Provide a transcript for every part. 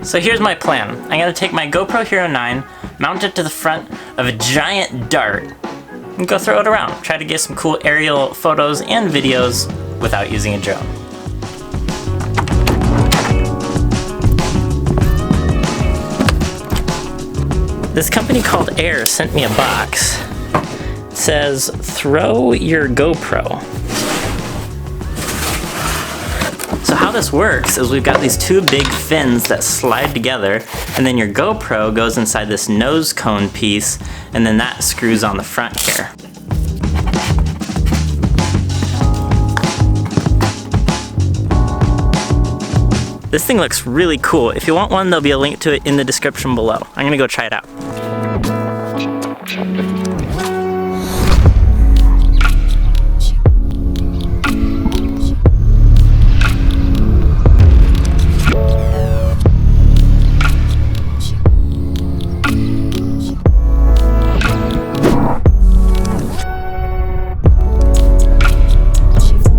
So here's my plan. I'm gonna take my GoPro Hero 9, mount it to the front of a giant dart, and go throw it around. Try to get some cool aerial photos and videos without using a drone. This company called Air sent me a box. It says, throw your GoPro. So how this works is we've got these two big fins that slide together, and then your GoPro goes inside this nose cone piece, and then that screws on the front here. This thing looks really cool. If you want one, there'll be a link to it in the description below. I'm gonna go try it out.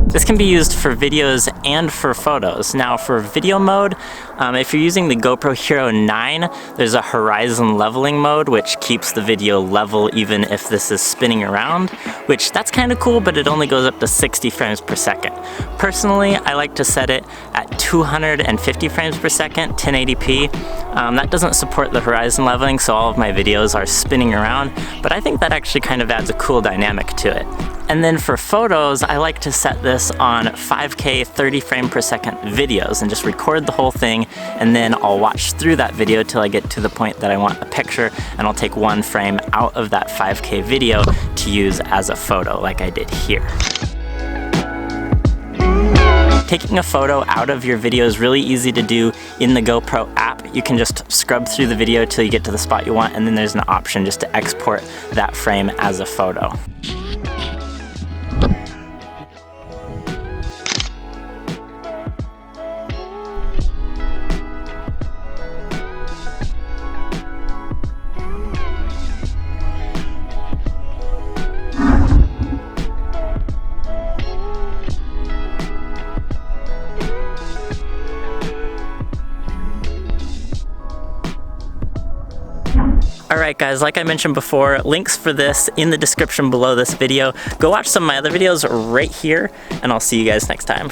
This can be used for videos and for photos. Now for video mode, if you're using the GoPro Hero 9, there's a horizon leveling mode which keeps the video level even if this is spinning around, which that's kind of cool, but it only goes up to 60 frames per second. Personally, I like to set it at 250 frames per second, 1080p. That doesn't support the horizon leveling, so all of my videos are spinning around, but I think that actually kind of adds a cool dynamic to it. And then for photos, I like to set this on 5K 30 frame per second videos and just record the whole thing, and then I'll watch through that video till I get to the point that I want a picture, and I'll take one frame out of that 5K video to use as a photo like I did here. Taking a photo out of your video is really easy to do in the GoPro app. You can just scrub through the video till you get to the spot you want, and then there's an option just to export that frame as a photo. Alright guys, like I mentioned before, links for this in the description below this video. Go watch some of my other videos right here, and I'll see you guys next time.